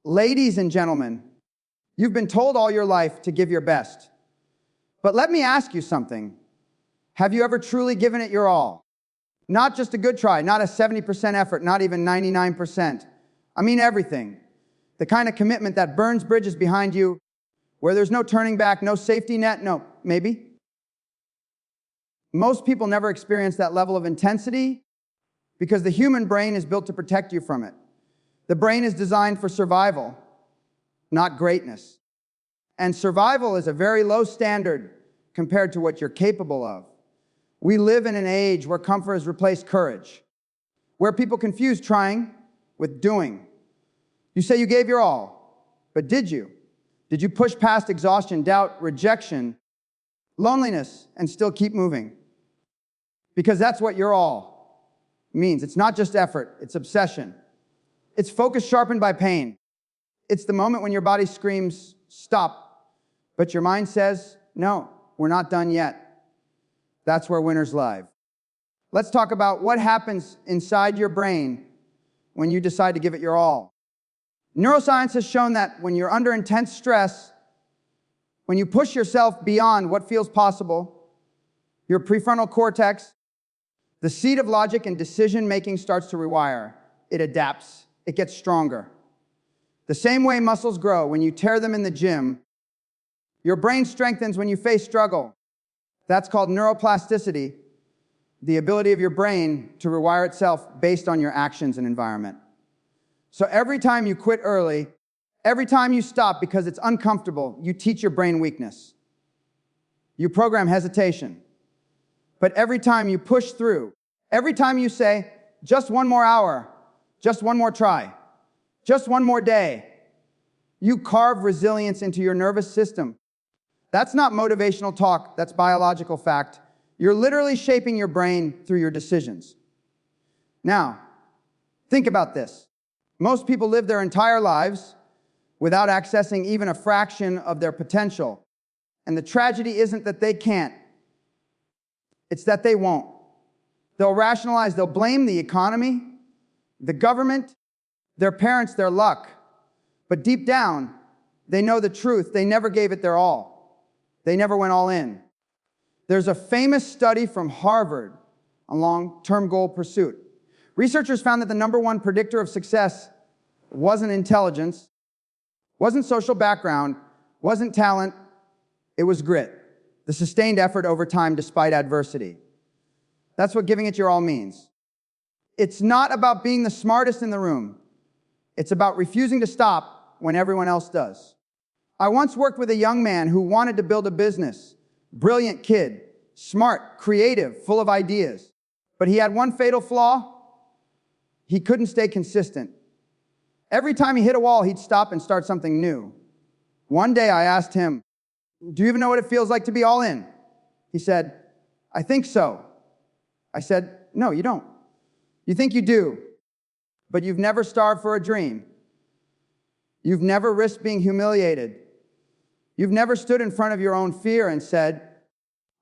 Ladies and gentlemen, you've been told all your life to give your best. But let me ask you something. Have you ever truly given it your all? Not just a good try, not a 70% effort, not even 99%. I mean everything. The kind of commitment that burns bridges behind you, where there's no turning back, no safety net, no, maybe. Most people never experience that level of intensity because the human brain is built to protect you from it. The brain is designed for survival, not greatness. And survival is a very low standard compared to what you're capable of. We live in an age where comfort has replaced courage, where people confuse trying with doing. You say you gave your all, but did you? Did you push past exhaustion, doubt, rejection, loneliness, and still keep moving? Because that's what your all means. It's not just effort, it's obsession. It's focus sharpened by pain. It's the moment when your body screams, stop, but your mind says, no, we're not done yet. That's where winners live. Let's talk about what happens inside your brain when you decide to give it your all. Neuroscience has shown that when you're under intense stress, when you push yourself beyond what feels possible, your prefrontal cortex, the seat of logic and decision-making starts to rewire. It adapts. It gets stronger. The same way muscles grow when you tear them in the gym, your brain strengthens when you face struggle. That's called neuroplasticity, the ability of your brain to rewire itself based on your actions and environment. So every time you quit early, every time you stop because it's uncomfortable, you teach your brain weakness. You program hesitation. But every time you push through, every time you say, just one more hour, just one more try, just one more day, you carve resilience into your nervous system. That's not motivational talk, that's biological fact. You're literally shaping your brain through your decisions. Now, think about this. Most people live their entire lives without accessing even a fraction of their potential. And the tragedy isn't that they can't, it's that they won't. They'll rationalize, they'll blame the economy, the government, their parents, their luck. But deep down, they know the truth. They never gave it their all. They never went all in. There's a famous study from Harvard on long-term goal pursuit. Researchers found that the number one predictor of success wasn't intelligence, wasn't social background, wasn't talent, it was grit. The sustained effort over time despite adversity. That's what giving it your all means. It's not about being the smartest in the room. It's about refusing to stop when everyone else does. I once worked with a young man who wanted to build a business. Brilliant kid, smart, creative, full of ideas. But he had one fatal flaw. He couldn't stay consistent. Every time he hit a wall, he'd stop and start something new. One day I asked him, do you even know what it feels like to be all in? He said, I think so. I said, no, you don't. You think you do, but you've never starved for a dream. You've never risked being humiliated. You've never stood in front of your own fear and said,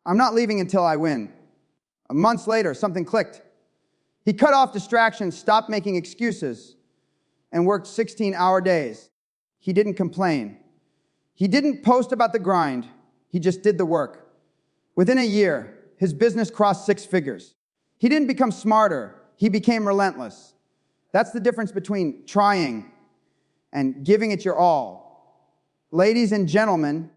I'm not leaving until I win. Months later, something clicked. He cut off distractions, stopped making excuses, and worked 16-hour days. He didn't complain. He didn't post about the grind. He just did the work. Within a year, his business crossed 6 figures. He didn't become smarter. He became relentless. That's the difference between trying and giving it your all. Ladies and gentlemen,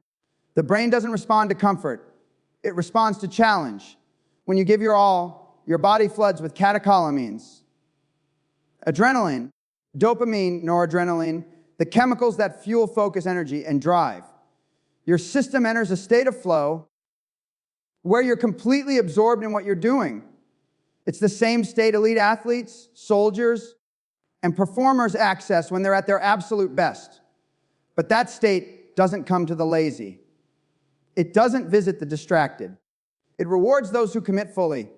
the brain doesn't respond to comfort. It responds to challenge. When you give your all, your body floods with catecholamines, adrenaline, dopamine, noradrenaline, the chemicals that fuel focus, energy, and drive. Your system enters a state of flow where you're completely absorbed in what you're doing. It's the same state elite athletes, soldiers, and performers access when they're at their absolute best. But that state doesn't come to the lazy. It doesn't visit the distracted. It rewards those who commit fully.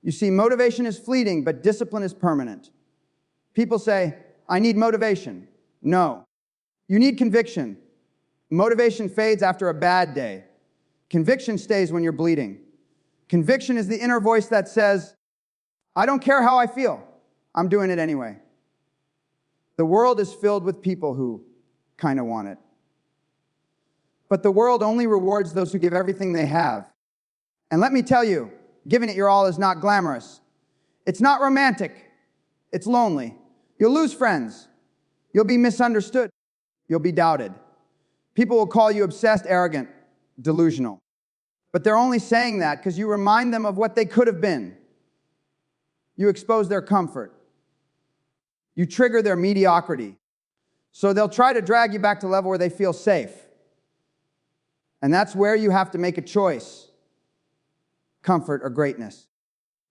You see, motivation is fleeting, but discipline is permanent. People say, I need motivation. No. You need conviction. Motivation fades after a bad day. Conviction stays when you're bleeding. Conviction is the inner voice that says, I don't care how I feel. I'm doing it anyway. The world is filled with people who kind of want it. But the world only rewards those who give everything they have. And let me tell you, giving it your all is not glamorous. It's not romantic. It's lonely. You'll lose friends. You'll be misunderstood. You'll be doubted. People will call you obsessed, arrogant, delusional. But they're only saying that because you remind them of what they could have been. You expose their comfort. You trigger their mediocrity. So they'll try to drag you back to a level where they feel safe. And that's where you have to make a choice. Comfort or greatness.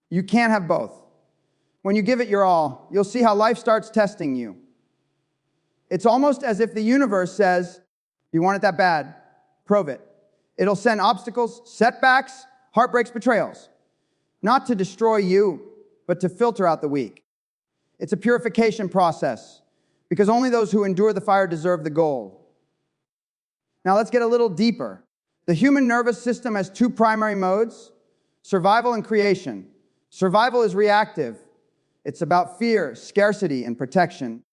You can't have both. When you give it your all, you'll see how life starts testing you. It's almost as if the universe says, you want it that bad, prove it. It'll send obstacles, setbacks, heartbreaks, betrayals. Not to destroy you, but to filter out the weak. It's a purification process, because only those who endure the fire deserve the gold. Now let's get a little deeper. The human nervous system has two primary modes, survival and creation. Survival is reactive. It's about fear, scarcity, and protection.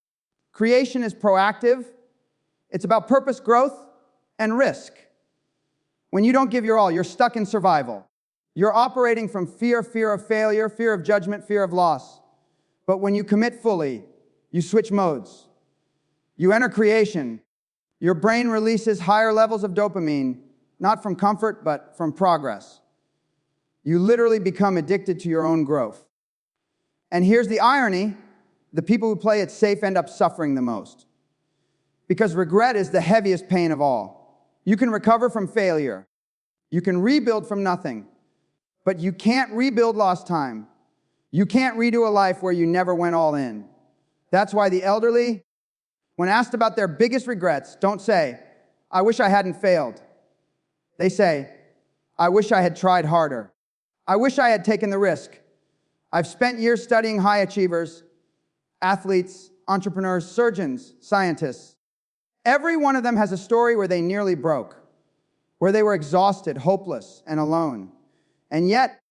Creation is proactive. It's about purpose, growth, and risk. When you don't give your all, you're stuck in survival. You're operating from fear of failure, fear of judgment, fear of loss. But when you commit fully, you switch modes. You enter creation. Your brain releases higher levels of dopamine, not from comfort, but from progress. You literally become addicted to your own growth. And here's the irony, the people who play it safe end up suffering the most. Because regret is the heaviest pain of all. You can recover from failure. You can rebuild from nothing. But you can't rebuild lost time. You can't redo a life where you never went all in. That's why the elderly, when asked about their biggest regrets, don't say, I wish I hadn't failed. They say, I wish I had tried harder. I wish I had taken the risk. I've spent years studying high achievers, athletes, entrepreneurs, surgeons, scientists. Every one of them has a story where they nearly broke, where they were exhausted, hopeless, and alone. And yet,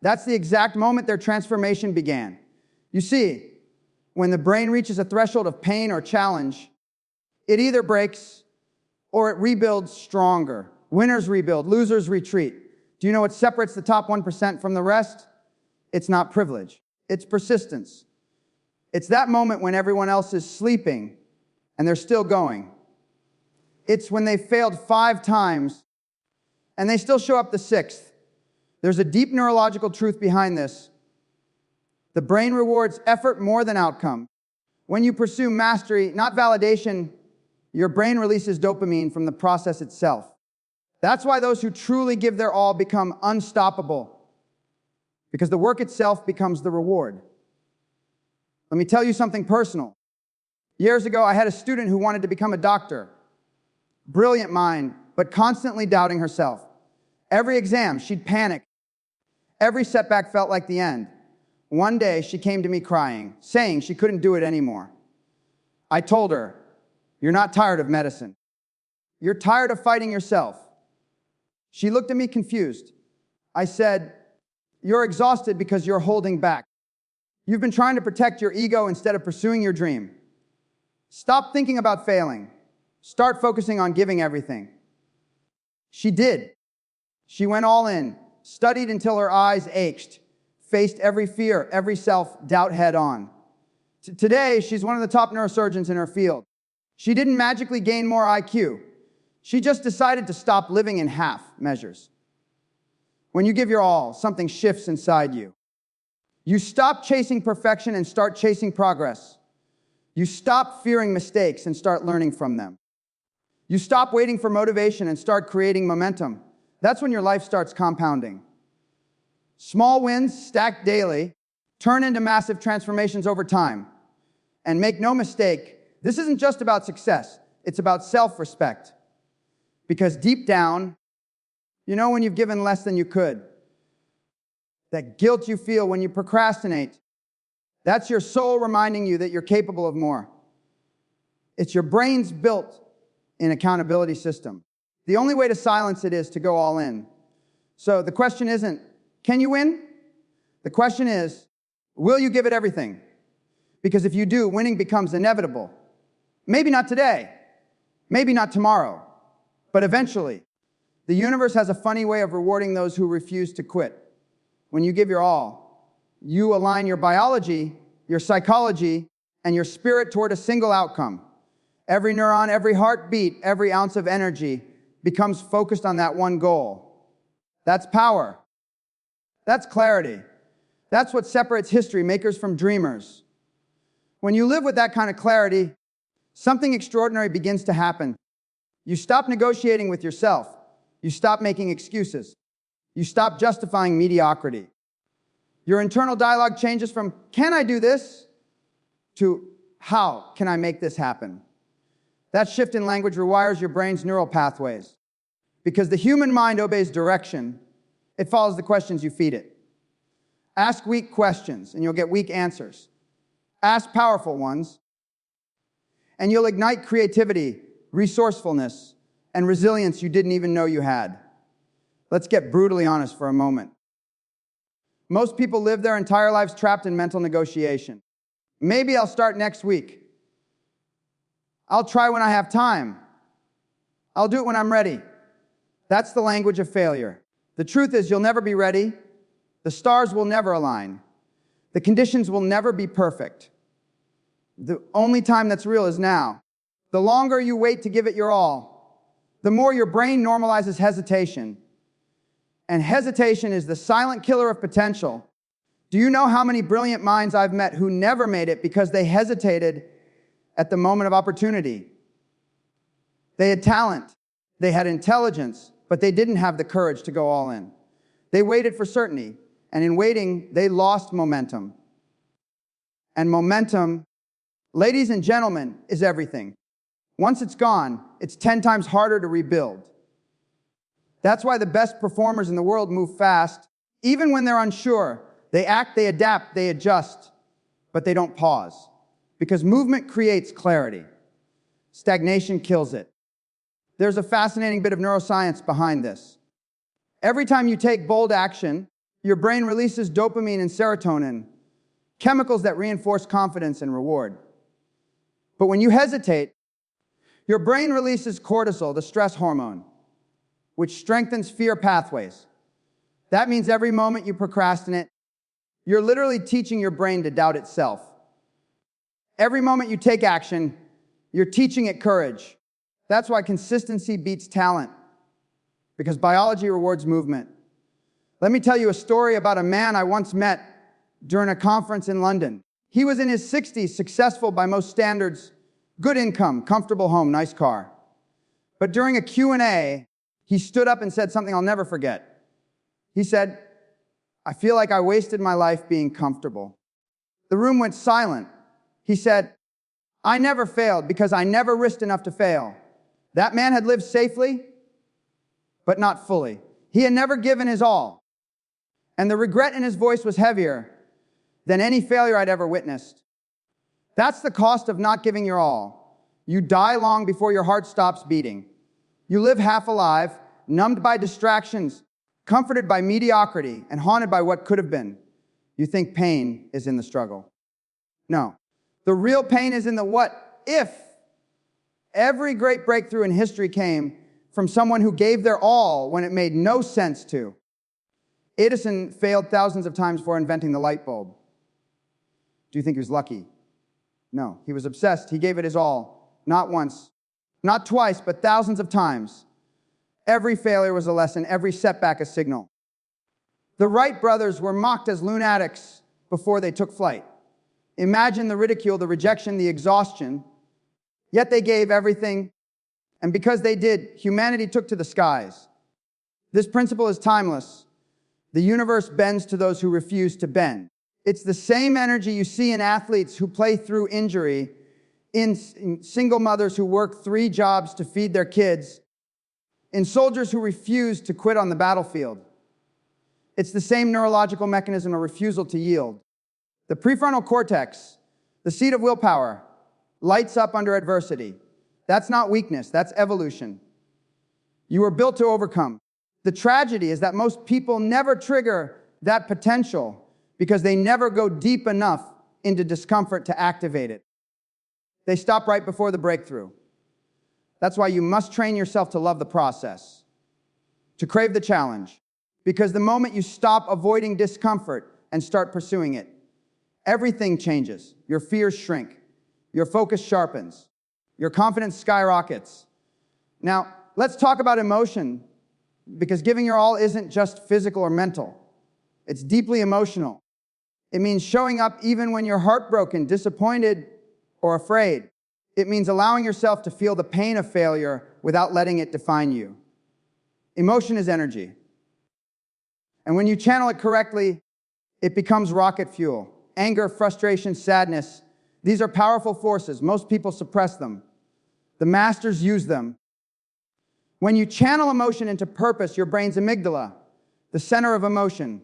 that's the exact moment their transformation began. You see, when the brain reaches a threshold of pain or challenge, it either breaks or it rebuilds stronger. Winners rebuild, losers retreat. Do you know what separates the top 1% from the rest? It's not privilege. It's persistence. It's that moment when everyone else is sleeping and they're still going. It's when they failed 5 times and they still show up the 6th. There's a deep neurological truth behind this. The brain rewards effort more than outcome. When you pursue mastery, not validation, your brain releases dopamine from the process itself. That's why those who truly give their all become unstoppable, because the work itself becomes the reward. Let me tell you something personal. Years ago, I had a student who wanted to become a doctor. Brilliant mind, but constantly doubting herself. Every exam, she'd panic. Every setback felt like the end. One day, she came to me crying, saying she couldn't do it anymore. I told her, you're not tired of medicine. You're tired of fighting yourself. She looked at me confused. I said, you're exhausted because you're holding back. You've been trying to protect your ego instead of pursuing your dream. Stop thinking about failing. Start focusing on giving everything. She did. She went all in, studied until her eyes ached, faced every fear, every self-doubt head on. Today, she's one of the top neurosurgeons in her field. She didn't magically gain more IQ. She just decided to stop living in half measures. When you give your all, something shifts inside you. You stop chasing perfection and start chasing progress. You stop fearing mistakes and start learning from them. You stop waiting for motivation and start creating momentum. That's when your life starts compounding. Small wins stacked daily turn into massive transformations over time. And make no mistake, this isn't just about success. It's about self-respect. Because deep down, you know when you've given less than you could. That guilt you feel when you procrastinate. That's your soul reminding you that you're capable of more. It's your brain's built-in accountability system. The only way to silence it is to go all in. So the question isn't, can you win? The question is, will you give it everything? Because if you do, winning becomes inevitable. Maybe not today, maybe not tomorrow, but eventually. The universe has a funny way of rewarding those who refuse to quit. When you give your all, you align your biology, your psychology, and your spirit toward a single outcome. Every neuron, every heartbeat, every ounce of energy becomes focused on that one goal. That's power. That's clarity. That's what separates history makers from dreamers. When you live with that kind of clarity, something extraordinary begins to happen. You stop negotiating with yourself. You stop making excuses. You stop justifying mediocrity. Your internal dialogue changes from, can I do this? To, how can I make this happen? That shift in language rewires your brain's neural pathways. Because the human mind obeys direction, it follows the questions you feed it. Ask weak questions, and you'll get weak answers. Ask powerful ones, and you'll ignite creativity, resourcefulness, and resilience you didn't even know you had. Let's get brutally honest for a moment. Most people live their entire lives trapped in mental negotiation. Maybe I'll start next week. I'll try when I have time. I'll do it when I'm ready. That's the language of failure. The truth is, you'll never be ready. The stars will never align. The conditions will never be perfect. The only time that's real is now. The longer you wait to give it your all, the more your brain normalizes hesitation. And hesitation is the silent killer of potential. Do you know how many brilliant minds I've met who never made it because they hesitated at the moment of opportunity? They had talent, they had intelligence, but they didn't have the courage to go all in. They waited for certainty, and in waiting, they lost momentum. And momentum, ladies and gentlemen, is everything. Once it's gone, it's 10 times harder to rebuild. That's why the best performers in the world move fast. Even when they're unsure, they act, they adapt, they adjust, but they don't pause. Because movement creates clarity. Stagnation kills it. There's a fascinating bit of neuroscience behind this. Every time you take bold action, your brain releases dopamine and serotonin, chemicals that reinforce confidence and reward. But when you hesitate, your brain releases cortisol, the stress hormone, which strengthens fear pathways. That means every moment you procrastinate, you're literally teaching your brain to doubt itself. Every moment you take action, you're teaching it courage. That's why consistency beats talent, because biology rewards movement. Let me tell you a story about a man I once met during a conference in London. He was in his 60s, successful by most standards, good income, comfortable home, nice car. But during a Q&A, he stood up and said something I'll never forget. He said, I feel like I wasted my life being comfortable. The room went silent. He said, I never failed because I never risked enough to fail. That man had lived safely, but not fully. He had never given his all. And the regret in his voice was heavier than any failure I'd ever witnessed. That's the cost of not giving your all. You die long before your heart stops beating. You live half alive, numbed by distractions, comforted by mediocrity, and haunted by what could have been. You think pain is in the struggle. No. The real pain is in the what if. Every great breakthrough in history came from someone who gave their all when it made no sense to. Edison failed thousands of times before inventing the light bulb. Do you think he was lucky? No. He was obsessed. He gave it his all. Not once, not twice, but thousands of times. Every failure was a lesson, every setback a signal. The Wright brothers were mocked as lunatics before they took flight. Imagine the ridicule, the rejection, the exhaustion. Yet they gave everything, and because they did, humanity took to the skies. This principle is timeless. The universe bends to those who refuse to bend. It's the same energy you see in athletes who play through injury, in single mothers who work 3 jobs to feed their kids, in soldiers who refuse to quit on the battlefield. It's the same neurological mechanism of refusal to yield. The prefrontal cortex, the seat of willpower, lights up under adversity. That's not weakness, that's evolution. You were built to overcome. The tragedy is that most people never trigger that potential because they never go deep enough into discomfort to activate it. They stop right before the breakthrough. That's why you must train yourself to love the process, to crave the challenge, because the moment you stop avoiding discomfort and start pursuing it, everything changes. Your fears shrink, your focus sharpens, your confidence skyrockets. Now, let's talk about emotion, because giving your all isn't just physical or mental. It's deeply emotional. It means showing up even when you're heartbroken, disappointed, or afraid. It means allowing yourself to feel the pain of failure without letting it define you. Emotion is energy. And when you channel it correctly, it becomes rocket fuel. Anger, frustration, sadness, these are powerful forces. Most people suppress them. The masters use them. When you channel emotion into purpose, your brain's amygdala, the center of emotion,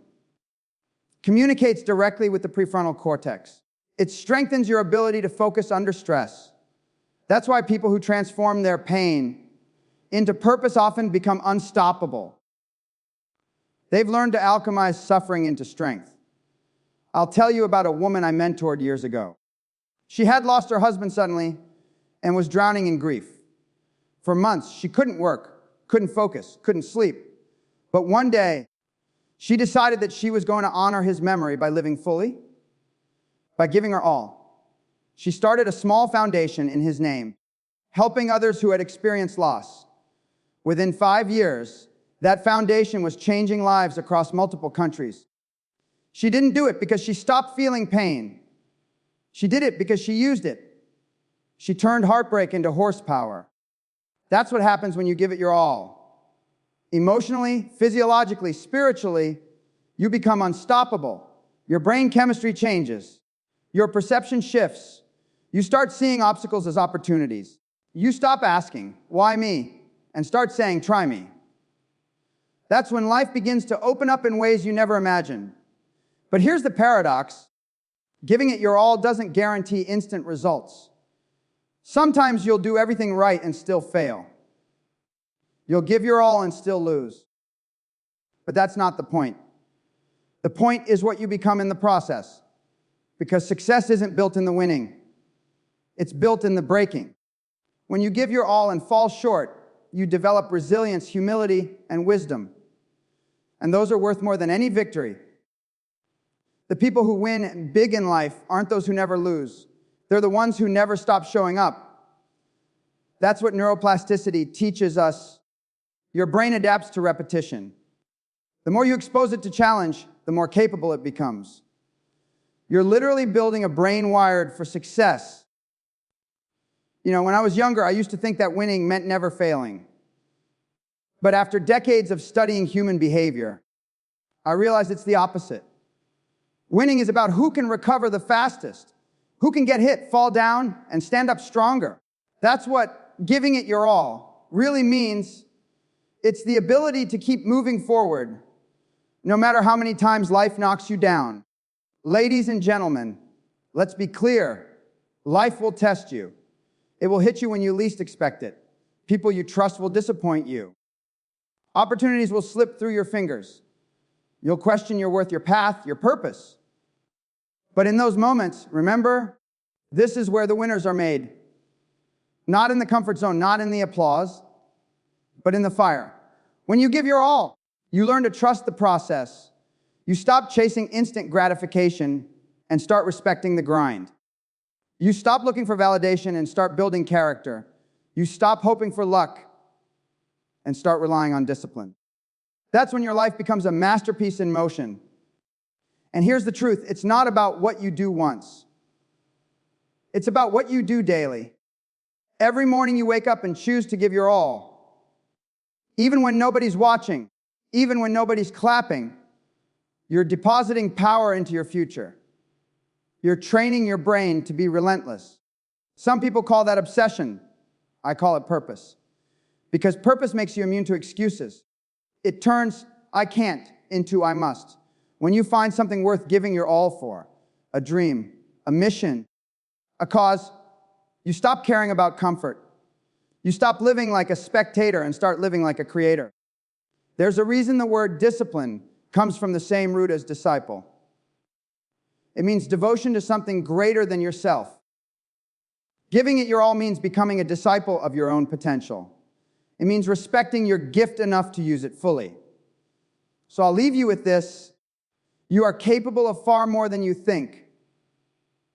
communicates directly with the prefrontal cortex. It strengthens your ability to focus under stress. That's why people who transform their pain into purpose often become unstoppable. They've learned to alchemize suffering into strength. I'll tell you about a woman I mentored years ago. She had lost her husband suddenly and was drowning in grief. For months, she couldn't work, couldn't focus, couldn't sleep. But one day, she decided that she was going to honor his memory by living fully, by giving her all. She started a small foundation in his name, helping others who had experienced loss. Within 5 years, that foundation was changing lives across multiple countries. She didn't do it because she stopped feeling pain. She did it because she used it. She turned heartbreak into horsepower. That's what happens when you give it your all. Emotionally, physiologically, spiritually, you become unstoppable. Your brain chemistry changes. Your perception shifts. You start seeing obstacles as opportunities. You stop asking, why me? And start saying, try me. That's when life begins to open up in ways you never imagined. But here's the paradox. Giving it your all doesn't guarantee instant results. Sometimes you'll do everything right and still fail. You'll give your all and still lose. But that's not the point. The point is what you become in the process. Because success isn't built in the winning. It's built in the breaking. When you give your all and fall short, you develop resilience, humility, and wisdom. And those are worth more than any victory. The people who win big in life aren't those who never lose. They're the ones who never stop showing up. That's what neuroplasticity teaches us. Your brain adapts to repetition. The more you expose it to challenge, the more capable it becomes. You're literally building a brain wired for success. When I was younger, I used to think that winning meant never failing. But after decades of studying human behavior, I realized it's the opposite. Winning is about who can recover the fastest, who can get hit, fall down, and stand up stronger. That's what giving it your all really means. It's the ability to keep moving forward, no matter how many times life knocks you down. Ladies and gentlemen, let's be clear. Life will test you. It will hit you when you least expect it. People you trust will disappoint you. Opportunities will slip through your fingers. You'll question your worth, your path, your purpose. But in those moments, remember, this is where the winners are made. Not in the comfort zone, not in the applause, but in the fire. When you give your all, you learn to trust the process. You stop chasing instant gratification and start respecting the grind. You stop looking for validation and start building character. You stop hoping for luck and start relying on discipline. That's when your life becomes a masterpiece in motion. And here's the truth. It's not about what you do once. It's about what you do daily. Every morning you wake up and choose to give your all. Even when nobody's watching, even when nobody's clapping, you're depositing power into your future. You're training your brain to be relentless. Some people call that obsession. I call it purpose. Because purpose makes you immune to excuses. It turns I can't into I must. When you find something worth giving your all for, a dream, a mission, a cause, you stop caring about comfort. You stop living like a spectator and start living like a creator. There's a reason the word discipline comes from the same root as disciple. It means devotion to something greater than yourself. Giving it your all means becoming a disciple of your own potential. It means respecting your gift enough to use it fully. So I'll leave you with this. You are capable of far more than you think.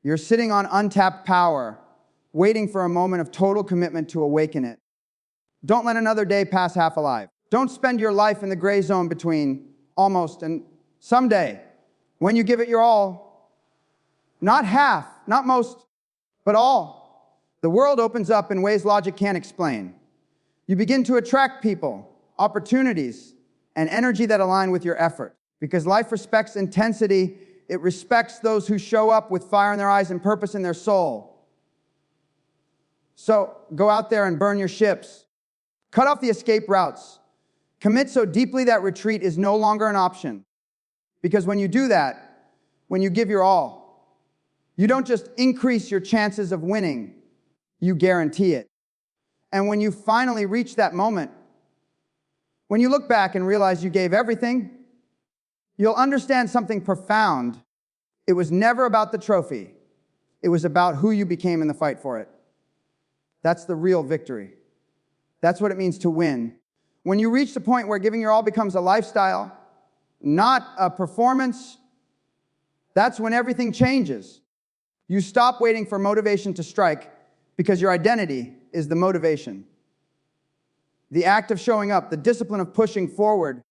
You're sitting on untapped power, waiting for a moment of total commitment to awaken it. Don't let another day pass half alive. Don't spend your life in the gray zone between almost and someday. When you give it your all, not half, not most, but all, the world opens up in ways logic can't explain. You begin to attract people, opportunities, and energy that align with your effort. Because life respects intensity, it respects those who show up with fire in their eyes and purpose in their soul. So go out there and burn your ships. Cut off the escape routes. Commit so deeply that retreat is no longer an option. Because when you do that, when you give your all, you don't just increase your chances of winning, you guarantee it. And when you finally reach that moment, when you look back and realize you gave everything, you'll understand something profound. It was never about the trophy. It was about who you became in the fight for it. That's the real victory. That's what it means to win. When you reach the point where giving your all becomes a lifestyle, not a performance, that's when everything changes. You stop waiting for motivation to strike because your identity is the motivation. The act of showing up, the discipline of pushing forward,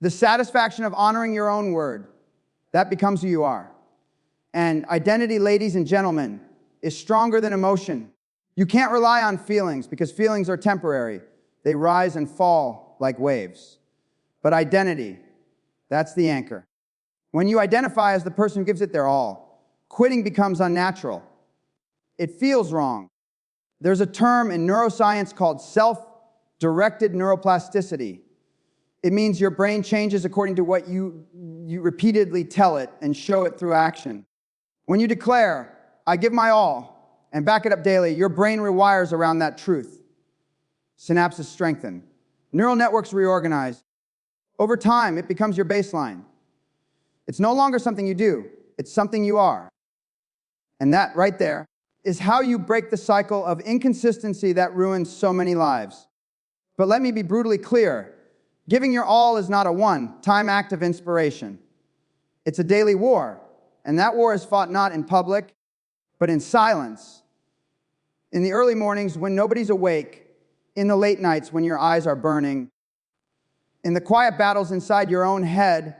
the satisfaction of honoring your own word, that becomes who you are. And identity, ladies and gentlemen, is stronger than emotion. You can't rely on feelings because feelings are temporary. They rise and fall like waves. But identity, that's the anchor. When you identify as the person who gives it their all, quitting becomes unnatural. It feels wrong. There's a term in neuroscience called self-directed neuroplasticity. It means your brain changes according to what you repeatedly tell it and show it through action. When you declare, I give my all, and back it up daily, your brain rewires around that truth. Synapses strengthen. Neural networks reorganize. Over time, it becomes your baseline. It's no longer something you do. It's something you are. And that right there is how you break the cycle of inconsistency that ruins so many lives. But let me be brutally clear. Giving your all is not a one-time act of inspiration. It's a daily war. And that war is fought not in public, but in silence. In the early mornings when nobody's awake, in the late nights when your eyes are burning, in the quiet battles inside your own head,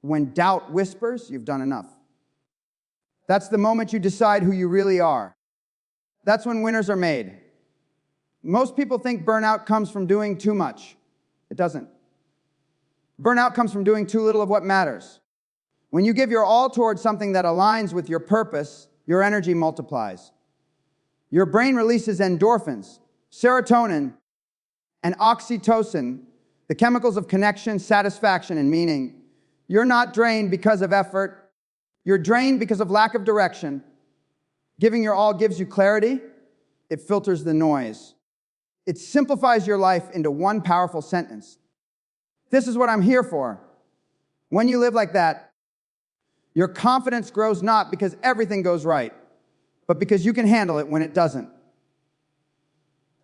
when doubt whispers, you've done enough. That's the moment you decide who you really are. That's when winners are made. Most people think burnout comes from doing too much. It doesn't. Burnout comes from doing too little of what matters. When you give your all towards something that aligns with your purpose, your energy multiplies. Your brain releases endorphins, serotonin, and oxytocin, the chemicals of connection, satisfaction, and meaning. You're not drained because of effort. You're drained because of lack of direction. Giving your all gives you clarity. It filters the noise. It simplifies your life into one powerful sentence. This is what I'm here for. When you live like that, your confidence grows not because everything goes right, but because you can handle it when it doesn't.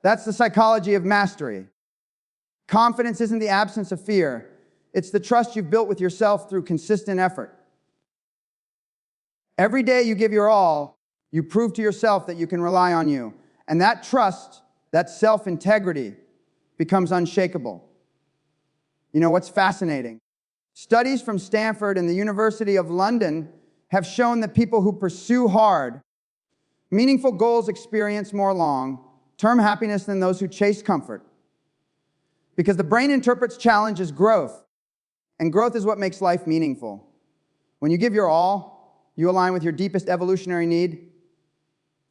That's the psychology of mastery. Confidence isn't the absence of fear. It's the trust you've built with yourself through consistent effort. Every day you give your all, you prove to yourself that you can rely on you. And that trust, that self-integrity, becomes unshakable. You know what's fascinating? Studies from Stanford and the University of London have shown that people who pursue hard, meaningful goals experience more long-term happiness than those who chase comfort. Because the brain interprets challenge as growth, and growth is what makes life meaningful. When you give your all, you align with your deepest evolutionary need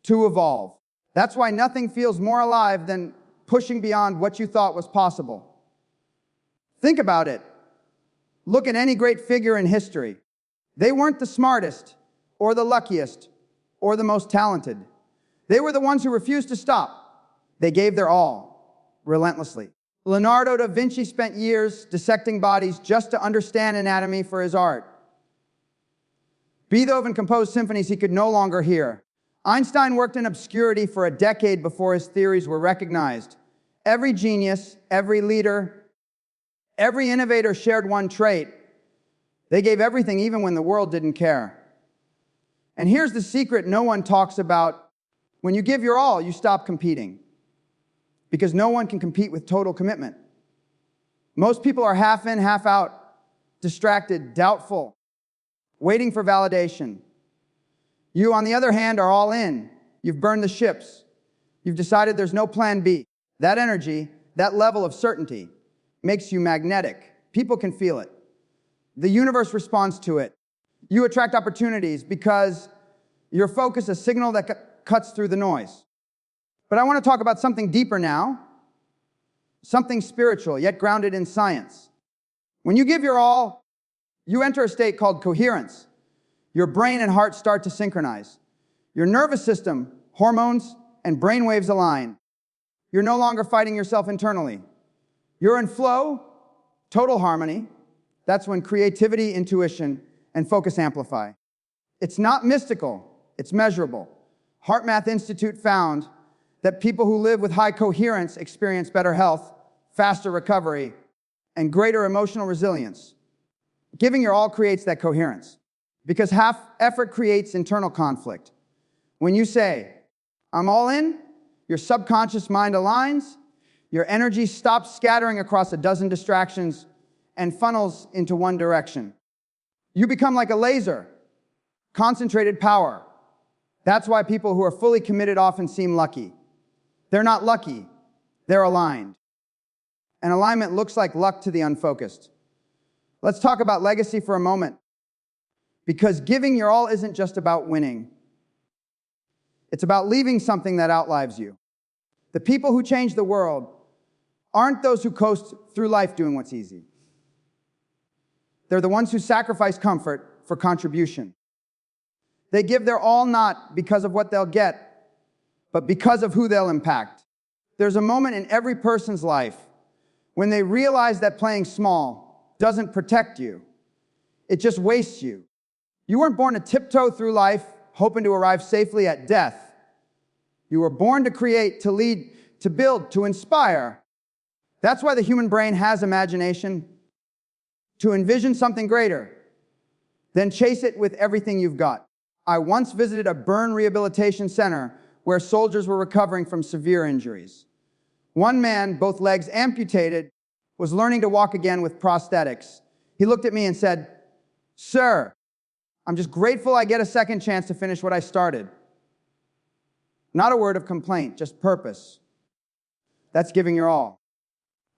to evolve. That's why nothing feels more alive than pushing beyond what you thought was possible. Think about it. Look at any great figure in history. They weren't the smartest, or the luckiest, or the most talented. They were the ones who refused to stop. They gave their all, relentlessly. Leonardo da Vinci spent years dissecting bodies just to understand anatomy for his art. Beethoven composed symphonies he could no longer hear. Einstein worked in obscurity for a decade before his theories were recognized. Every genius, every leader, every innovator shared one trait. They gave everything even when the world didn't care. And here's the secret no one talks about. When you give your all, you stop competing. Because no one can compete with total commitment. Most people are half in, half out, distracted, doubtful, waiting for validation. You, on the other hand, are all in. You've burned the ships. You've decided there's no plan B. That energy, that level of certainty, makes you magnetic. People can feel it. The universe responds to it. You attract opportunities because your focus is a signal that cuts through the noise. But I want to talk about something deeper now, something spiritual, yet grounded in science. When you give your all, you enter a state called coherence. Your brain and heart start to synchronize. Your nervous system, hormones, and brain waves align. You're no longer fighting yourself internally. You're in flow, total harmony. That's when creativity, intuition, and focus amplify. It's not mystical, it's measurable. HeartMath Institute found that people who live with high coherence experience better health, faster recovery, and greater emotional resilience. Giving your all creates that coherence because half effort creates internal conflict. When you say, I'm all in, your subconscious mind aligns, your energy stops scattering across a dozen distractions and funnels into one direction. You become like a laser, concentrated power. That's why people who are fully committed often seem lucky. They're not lucky, they're aligned. And alignment looks like luck to the unfocused. Let's talk about legacy for a moment. Because giving your all isn't just about winning. It's about leaving something that outlives you. The people who change the world aren't those who coast through life doing what's easy. They're the ones who sacrifice comfort for contribution. They give their all not because of what they'll get, but because of who they'll impact. There's a moment in every person's life when they realize that playing small doesn't protect you. It just wastes you. You weren't born to tiptoe through life, hoping to arrive safely at death. You were born to create, to lead, to build, to inspire. That's why the human brain has imagination, to envision something greater, then chase it with everything you've got. I once visited a burn rehabilitation center where soldiers were recovering from severe injuries. One man, both legs amputated, was learning to walk again with prosthetics. He looked at me and said, "Sir, I'm just grateful I get a second chance to finish what I started." Not a word of complaint, just purpose. That's giving your all.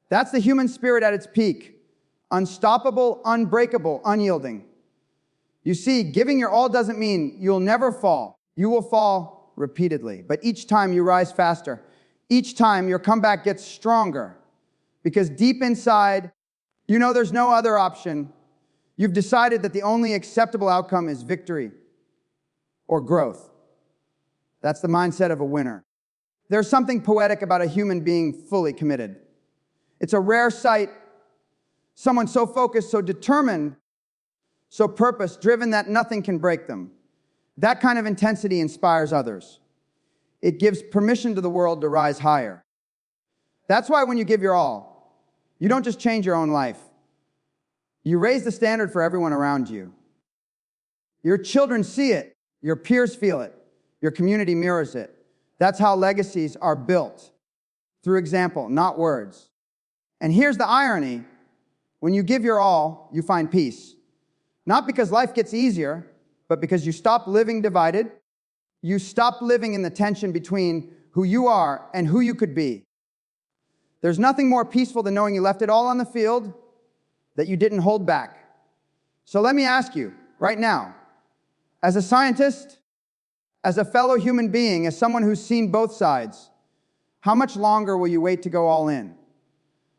That's the human spirit at its peak. Unstoppable, unbreakable, unyielding. You see, giving your all doesn't mean you'll never fall. You will fall repeatedly, but each time you rise faster. Each time your comeback gets stronger. Because deep inside, you know there's no other option. You've decided that the only acceptable outcome is victory or growth. That's the mindset of a winner. There's something poetic about a human being fully committed. It's a rare sight. Someone so focused, so determined, so purpose-driven that nothing can break them. That kind of intensity inspires others. It gives permission to the world to rise higher. That's why when you give your all, you don't just change your own life. You raise the standard for everyone around you. Your children see it. Your peers feel it. Your community mirrors it. That's how legacies are built. Through example, not words. And here's the irony. When you give your all, you find peace. Not because life gets easier, but because you stop living divided. You stop living in the tension between who you are and who you could be. There's nothing more peaceful than knowing you left it all on the field, that you didn't hold back. So let me ask you, right now, as a scientist, as a fellow human being, as someone who's seen both sides, how much longer will you wait to go all in?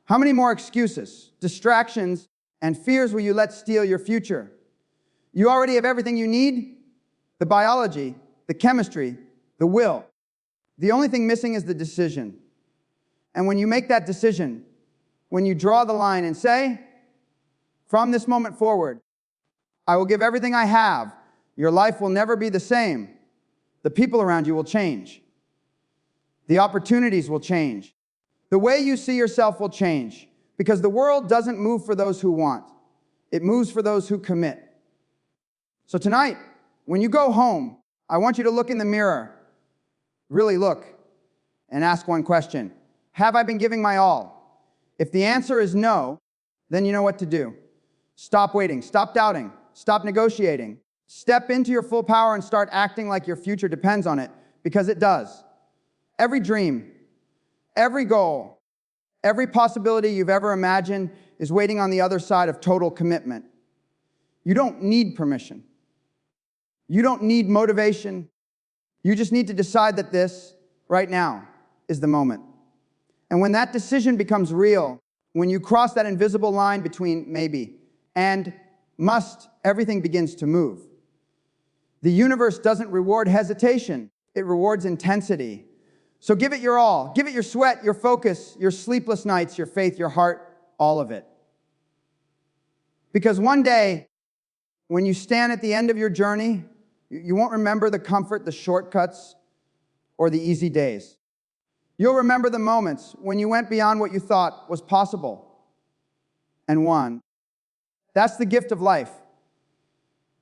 How many more excuses, distractions, and fears will you let steal your future? You already have everything you need, the biology, the chemistry, the will. The only thing missing is the decision. And when you make that decision, when you draw the line and say, from this moment forward, I will give everything I have Your life will never be the same. The people around you will change. The opportunities will change. The way you see yourself will change, because the world doesn't move for those who want. It moves for those who commit. So tonight, when you go home, I want you to look in the mirror, really look, and ask one question. Have I been giving my all? If the answer is no, then you know what to do. Stop waiting, stop doubting, stop negotiating. Step into your full power and start acting like your future depends on it, because it does. Every dream, every goal, every possibility you've ever imagined is waiting on the other side of total commitment. You don't need permission. You don't need motivation. You just need to decide that this, right now, is the moment. And when that decision becomes real, when you cross that invisible line between maybe and must, everything begins to move. The universe doesn't reward hesitation. It rewards intensity. So give it your all. Give it your sweat, your focus, your sleepless nights, your faith, your heart, all of it. Because one day, when you stand at the end of your journey, you won't remember the comfort, the shortcuts, or the easy days. You'll remember the moments when you went beyond what you thought was possible and won. That's the gift of life.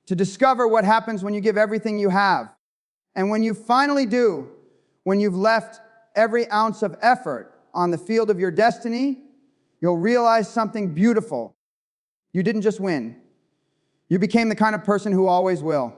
To discover what happens when you give everything you have. And when you finally do, when you've left every ounce of effort on the field of your destiny, you'll realize something beautiful. You didn't just win. You became the kind of person who always will.